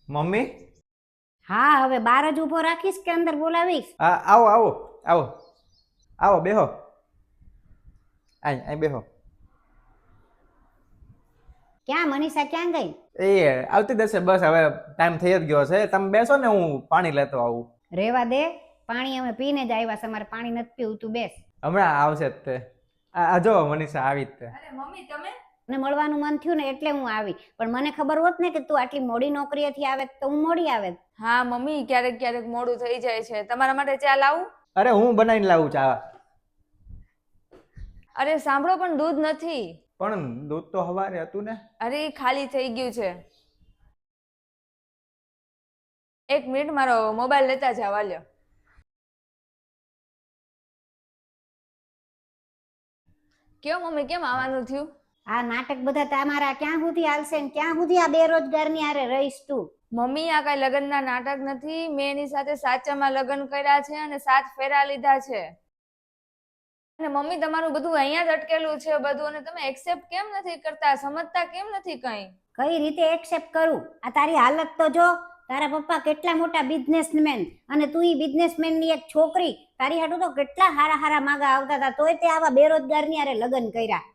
Mummy. હા, હવે બાર જ ઊભો રાખીશ કે અંદર બોલાવીશ? આવો આવો આવો આવો, બેહો. અહીં બેહો. ક્યાં મનીષા ક્યાં ગઈ? એ આવતી જશે, બસ હવે ટાઈમ થઈ જ ગયો છે. તમે બેસો ને, હું પાણી લેતો આવું. રેવા દે, પાણી અમે પીને જ આવ્યા છે, અમારે પાણી નથી પીવું, તું બેસ. હમણાં આવશે જ તે. આ જો મનીષા આવી જ તે. અરે મમ્મી તમે? મને મળવાનું મન થયું ને એટલે હું આવી, પણ મને ખબર હોત ને કે તું આટલી મોડી નોકરીએથી આવે તો હું મોડી આવે. હા મમ્મી, ક્યારેક ક્યારેક મોડું થઈ જાય છે. તમારા માટે ચા લાવું? અરે હું બનાવીને લાવું ચા. અરે સાંભળો, પણ દૂધ નથી. પણ દૂધ તો સવારે હતું ને. અરે ખાલી થઈ ગયું છે. એક મિનિટ, મારો મોબાઈલ લેતા જવા લ્યો. કેમ મમ્મી, કેમ આવવાનું થયું? આ નાટક બધા તમારા ક્યાં સુધી હાલશે ને ક્યાં સુધી આ બેરોજગારની હારે રહીશ તું? મમ્મી, આ કઈ લગ્નના નાટક નથી. મેં એની સાથે સાચામાં લગ્ન કર્યા છે અને 7 ફેરા લીધા છે. અને મમ્મી, તમારું બધું અહીંયા જ અટકેલું છે બધું, અને તમે એક્સેપ્ટ કેમ નથી કરતા? સમજતા કેમ નથી કઈ? કઈ રીતે એક્સેપ્ટ કરું? આ તારી હાલત તો જો. તારા પપ્પા કેટલા મોટા બિઝનેસમેન અને તું ઈ બિઝનેસમેનની એક છોકરી. તારી હાટુ તો કેટલા હારા માગા આવતા હતા, તોય તે આવા બેરોજગારની હારે લગ્ન કર્યા.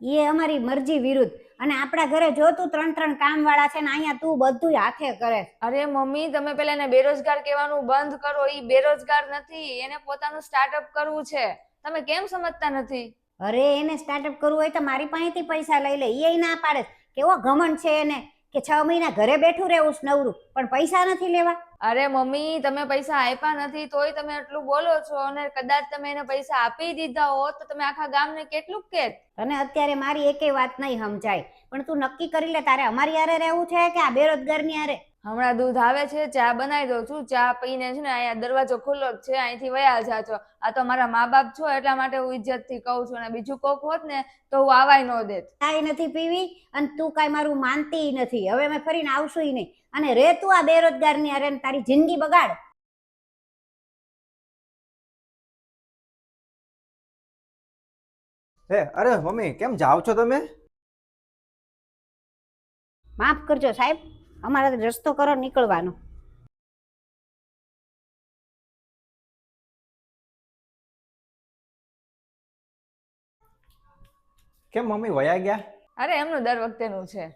એ અમારી મરજી વિરુદ્ધ. અને આપણા ઘરે જો તું 3 કામ વાળા છે ને અહીંયા તું બધું હાથે કરે. અરે મમ્મી, તમે પેલા એને બેરોજગાર કહેવાનું બંધ કરો. ઈ બેરોજગાર નથી, એને પોતાનું સ્ટાર્ટઅપ કરવું છે. તમે કેમ સમજતા નથી? અરે એને સ્ટાર્ટઅપ કરવું હોય તો મારી પાસેથી પૈસા લઈ લે. એ ના પાડે. કેવો ઘમંડ છે એને કે 6 મહિના ઘરે બેઠું રહેવું નવરું, પણ પૈસા નથી લેવા. અરે મમ્મી, તમે પૈસા આપ્યા નથી તોય તમે એટલું બોલો છો, અને કદાચ તમે એને પૈસા આપી દીધા હોત તો તમે આખા ગામને કેટલું કહેત. અને અત્યારે મારી એકેય વાત નહીં સમજાય, પણ તું નક્કી કરી લે, તારે અમારી હારે રહેવું છે કે આ બેરોજગારની હારે? હમણાં દૂધ આવે છે, ચા બનાવી દઉં છું. ચા પીને છે ને અહીંયા દરવાજો ખુલ્લો જ છે, અહીંથી વયા જાજો. આ તો મારા મા બાપ છો એટલા માટે હું ઇજ્જતથી કહું છું, અને બીજું કોક હોત ને તો હું આવાય ન દેત. કાંઈ નથી પીવી અને તું કાંઈ મારું માનતી નથી. હવે અમે ફરીને આવશું નહીં. અને રે તું આ બેરોજગારની હારે, તારી જિંદગી બગાડ. અરે મમ્મી, કેમ જાઓ છો તમે? માફ કરજો સાહેબ, અમારે રસ્તો કરો નીકળવાનો. કેમ મમ્મી વયા ગયા? અરે એમનું દર વખતેનું છે.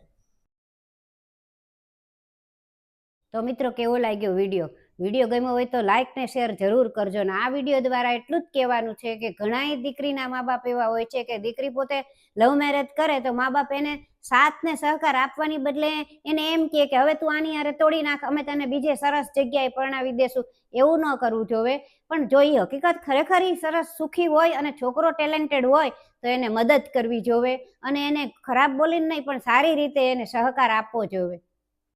તો મિત્રો, કેવો લાગ્યો વિડીયો? વિડીયો ગમ્યો હોય તો લાઇક ને શેર જરૂર કરજો. ને આ વિડીયો દ્વારા એટલું જ કહેવાનું છે કે ઘણાય દીકરીના મા બાપ એવા હોય છે કે દીકરી પોતે લવ મેરેજ કરે તો મા બાપ એને સાથ ને સહકાર આપવાની બદલે એને એમ કહે કે હવે તું આની હારે તોડી નાખ, અમે તને બીજે સરસ જગ્યાએ પરણાવી દેશું. એવું ન કરવું જોવે. પણ જો એ હકીકત ખરેખર સરસ સુખી હોય અને છોકરો ટેલેન્ટેડ હોય તો એને મદદ કરવી જોવે, અને એને ખરાબ બોલીને નહીં પણ સારી રીતે એને સહકાર આપવો જોવે.